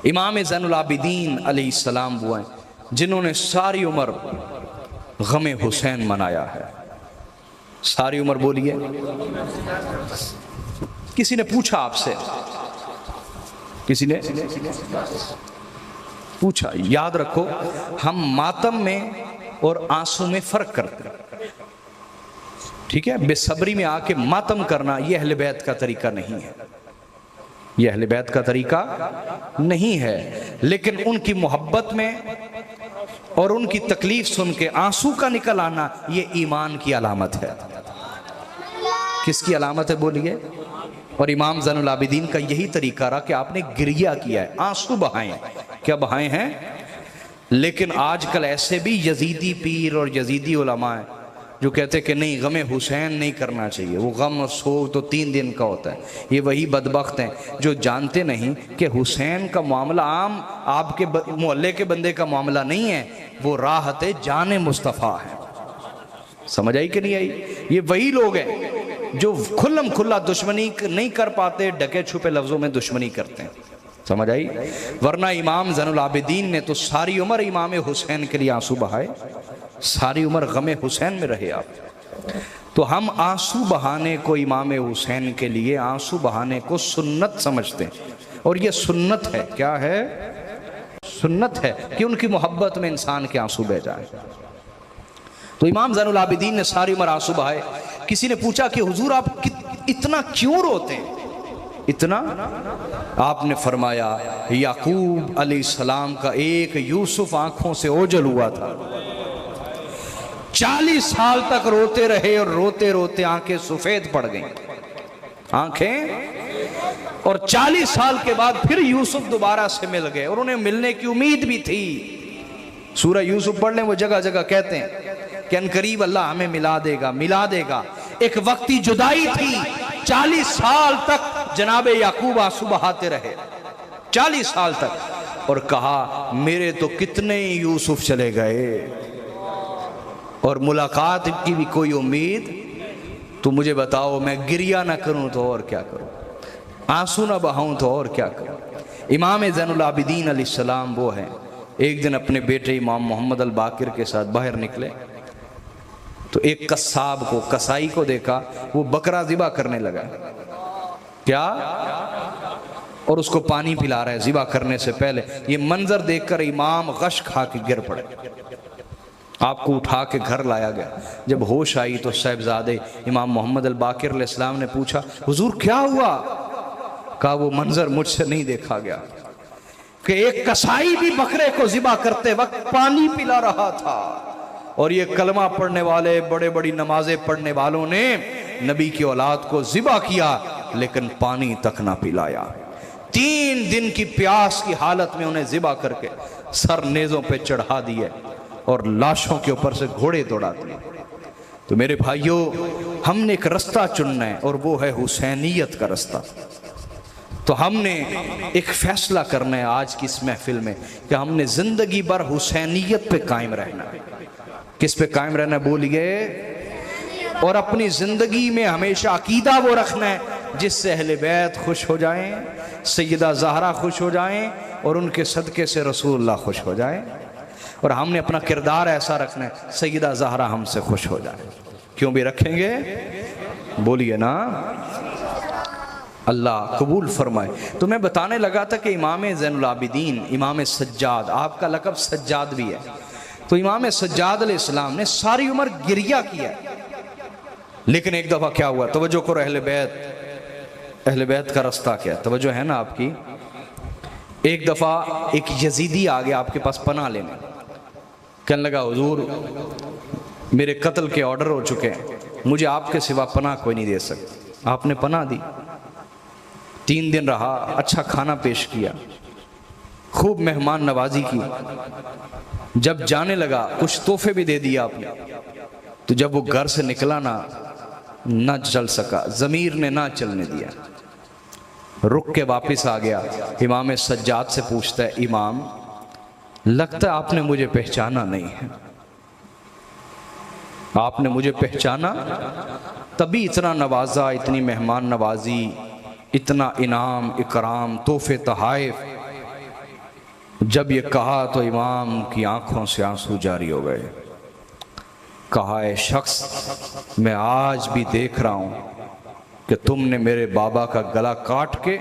इमाम ज़ैनुल आबिदीन अलैहिस्सलाम वो हैं जिन्होंने सारी उम्र गमे हुसैन मनाया है। सारी उम्र बोलिए। किसी ने पूछा आपसे, किसी ने पूछा, याद रखो हम मातम में और आंसू में फर्क करते हैं, ठीक है। बेसब्री में आके मातम करना यह अहले बैत का तरीका नहीं है, यह अहले बैत का तरीका नहीं है। लेकिन उनकी मोहब्बत में और उनकी तकलीफ सुन के आंसू का निकल आना यह ईमान की अलामत है। किसकी अलामत है बोलिए? और इमाम ज़ैनुल आबिदीन का यही तरीका रहा कि आपने गिरिया किया है, आंसू बहाए। क्या बहाए हैं? लेकिन आजकल ऐसे भी यजीदी पीर और यजीदी उलमा है जो कहते कि नहीं, गमे हुसैन नहीं करना चाहिए, वो गम और सोग तो 3 दिन का होता है। ये वही बदबख्त हैं जो जानते नहीं कि हुसैन का मामला आम आपके मोहल्ले के बंदे का मामला नहीं है, वो राहत जाने मुस्तफ़ा है। समझ आई कि नहीं आई? ये वही लोग हैं जो खुल्लम खुल्ला दुश्मनी नहीं कर पाते, ढके छुपे लफ्ज़ों में दुश्मनी करते हैं। समझ आई? वरना इमाम ज़ैनुल आबिदीन ने तो सारी उम्र इमाम हुसैन के लिए आंसू बहाए, सारी उम्र गमे हुसैन में रहे आप। तो हम आंसू बहाने को इमाम हुसैन के लिए आंसू बहाने को सुन्नत समझते हैं, और ये सुन्नत है। क्या है? सुन्नत है कि उनकी मोहब्बत में इंसान के आंसू बह जाए। तो इमाम ज़ैनुल आबिदीन ने सारी उम्र आंसू बहाए। किसी ने पूछा कि हुजूर आप इतना क्यों रोते हैं, इतना? आपने फरमाया याकूब अलैहिस्सलाम का एक यूसुफ आंखों से ओझल हुआ था, 40 साल तक रोते रहे और रोते रोते आंखें सफेद पड़ गईं, आंखें। और 40 साल के बाद फिर यूसुफ दोबारा से मिल गए और उन्हें मिलने की उम्मीद भी थी। सूरह यूसुफ पढ़ लें, वो जगह जगह कहते हैं कि अनकरीब अल्लाह हमें मिला देगा, मिला देगा। एक वक्ती जुदाई थी, 40 साल तक जनाबे याकूब आंसू बहाते रहे, 40 साल तक, और कहा मेरे तो कितने यूसुफ चले गए और मुलाकात की भी कोई उम्मीद। तो मुझे बताओ, मैं गिरिया ना करूं तो और क्या करूं, आंसू ना बहाऊं तो और क्या करूं? इमाम ज़ैनुल आबिदीन अलैहिस्सलाम वो हैं, एक दिन अपने बेटे इमाम मोहम्मद अल बाकिर के साथ बाहर निकले तो एक कसाब को, कसाई को देखा, वो बकरा ज़िबा करने लगा। क्या? और उसको पानी पिला रहा है ज़िबा करने से पहले। ये मंजर देखकर इमाम गश खा के गिर पड़े। आपको उठा के घर लाया गया। जब होश आई तो साहिबजादे इमाम मोहम्मद अल बाकिर अलैहिस्सलाम ने पूछा, हुजूर क्या हुआ? कहा वो मंजर मुझसे नहीं देखा गया कि एक कसाई भी बकरे को ज़िबा करते वक्त पानी पिला रहा था, और ये कलमा पढ़ने वाले, बड़े बड़ी नमाजें पढ़ने वालों ने नबी की औलाद को ज़िबा किया लेकिन पानी तक ना पिलाया। 3 दिन की प्यास की हालत में उन्हें ज़िबा करके सर नेज़ों पे चढ़ा दिए और लाशों के ऊपर से घोड़े दौड़ा दिए। तो मेरे भाइयों, हमने एक रास्ता चुनना है और वो है हुसैनियत का रास्ता। तो हमने एक फैसला करना है आज की इस महफिल में कि हमने जिंदगी भर हुसैनियत पे कायम रहना है। किस पे कायम रहना बोलिए? और अपनी जिंदगी में हमेशा अकीदा वो रखना है जिससे अहले बैत खुश हो जाएं, सैयदा ज़हरा खुश हो जाएं और उनके सदक़े से रसूलुल्लाह खुश हो जाएं। और हमने अपना किरदार ऐसा रखना है सैयदा ज़हरा हमसे खुश हो जाए। क्यों भी रखेंगे? बोलिए ना, अल्लाह कबूल फरमाए। तो मैं बताने लगा था कि इमाम ज़ैनुल आबिदीन, इमाम सज्जाद, आपका लक़ब सज्जाद भी है। तो इमाम सज्जाद अलैहिस्सलाम ने सारी उम्र गिरिया किया, लेकिन एक दफ़ा क्या हुआ? तवज्जो करो, अहले बैत का रास्ता क्या है? तवज्जो है ना आपकी? एक दफ़ा एक यजीदी आ गया आपके पास पनाह लेने, कहने लगा हुजूर मेरे कत्ल के ऑर्डर हो चुके हैं, मुझे आपके सिवा पनाह कोई नहीं दे सकता। आपने पनाह दी, 3 दिन रहा, अच्छा खाना पेश किया, खूब मेहमान नवाजी की। जब जाने लगा कुछ तोहफे भी दे दिया आपने। तो जब वो घर से निकला ना चल सका, ज़मीर ने ना चलने दिया, रुक के वापस आ गया। इमाम सज्जाद से पूछता है, इमाम लगता है आपने मुझे पहचाना नहीं है, आपने मुझे पहचाना तभी इतना नवाजा, इतनी मेहमान नवाजी, इतना इनाम इकराम, तोहफे तहाइफ। जब ये कहा तो इमाम की आंखों से आंसू जारी हो गए। कहा, है शख्स, मैं आज भी देख रहा हूं कि तुमने मेरे बाबा का गला काट के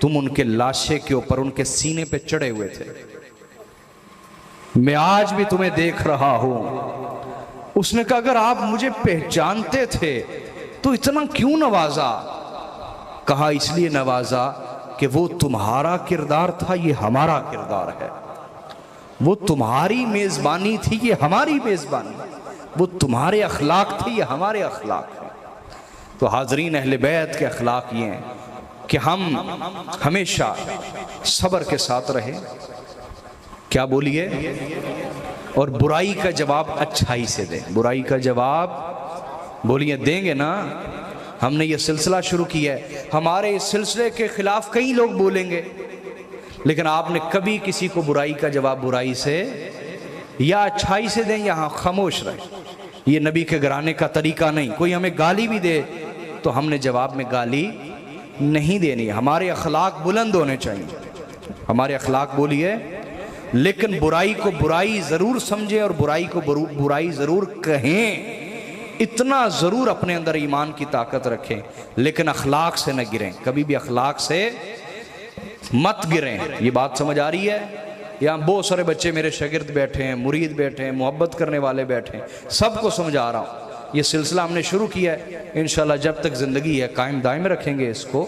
तुम उनके लाशे के ऊपर उनके सीने पे चढ़े हुए थे, मैं आज भी तुम्हें देख रहा हूं। उसने कहा, अगर आप मुझे पहचानते थे तो इतना क्यों नवाजा? कहा, इसलिए नवाजा कि वो तुम्हारा किरदार था, ये हमारा किरदार है। वो तुम्हारी मेजबानी थी, ये हमारी मेजबानी। वो तुम्हारे अखलाक थे, ये हमारे अखलाक हैं। तो हाजरीन, अहले बैत के अखलाक ये हैं कि हम हमेशा सब्र के साथ रहें। क्या बोलिए? और बुराई का जवाब अच्छाई से दें। बुराई का जवाब बोलिए देंगे ना। हमने ये सिलसिला शुरू किया है, हमारे इस सिलसिले के खिलाफ कई लोग बोलेंगे, लेकिन आपने कभी किसी को बुराई का जवाब बुराई से या अच्छाई से दें, यहाँ खामोश रहे। ये नबी के घराने का तरीका नहीं। कोई हमें गाली भी दे तो हमने जवाब में गाली नहीं देनी। हमारे अखलाक बुलंद होने चाहिए, हमारे अखलाक बोलिए, लेकिन बुराई को बुराई ज़रूर समझें और बुराई को बुराई ज़रूर कहें। इतना ज़रूर अपने अंदर ईमान की ताकत रखें, लेकिन अखलाक से न गिरें। कभी भी अखलाक से मत गिरें। ये बात समझ आ रही है? यहाँ बहुत सारे बच्चे मेरे शागिर्द बैठे हैं, मुरीद बैठे हैं, मोहब्बत करने वाले बैठे हैं, सबको समझा रहा हूँ। ये सिलसिला हमने शुरू किया है, इंशाल्लाह जब तक ज़िंदगी है कायम दायम रखेंगे इसको।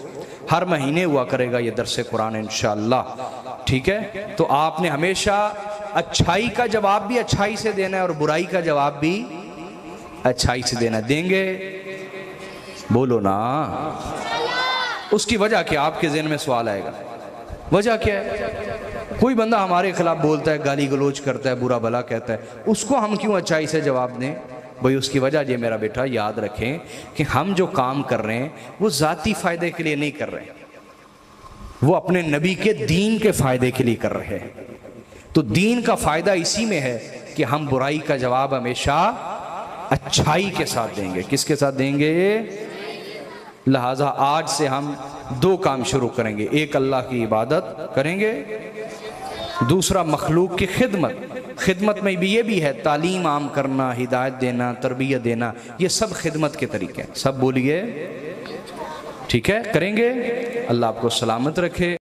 हर महीने हुआ करेगा ये दरसे कुरान इंशाल्लाह, ठीक है? तो आपने हमेशा अच्छाई का जवाब भी अच्छाई से देना है और बुराई का जवाब भी अच्छाई से देना। देंगे? बोलो ना। उसकी वजह क्या? आपके ज़हन में सवाल आएगा, वजह क्या है? कोई बंदा हमारे खिलाफ बोलता है, गाली गलोच करता है, बुरा भला कहता है, उसको हम क्यों अच्छाई से जवाब दें? भाई उसकी वजह ये मेरा बेटा याद रखें कि हम जो काम कर रहे हैं वो ज़ाती फ़ायदे के लिए नहीं कर रहे, वो अपने नबी के दीन के फ़ायदे के लिए कर रहे हैं। तो दीन का फ़ायदा इसी में है कि हम बुराई का जवाब हमेशा अच्छाई के साथ देंगे। किसके साथ देंगे? लिहाजा आज से हम दो काम शुरू करेंगे। एक, अल्लाह की इबादत करेंगे, दूसरा मखलूक की खिदमत। खिदमत में भी ये भी है, तालीम आम करना, हिदायत देना, तरबियत देना, ये सब खिदमत के तरीके हैं। सब बोलिए, ठीक है? करेंगे। अल्लाह आपको सलामत रखे।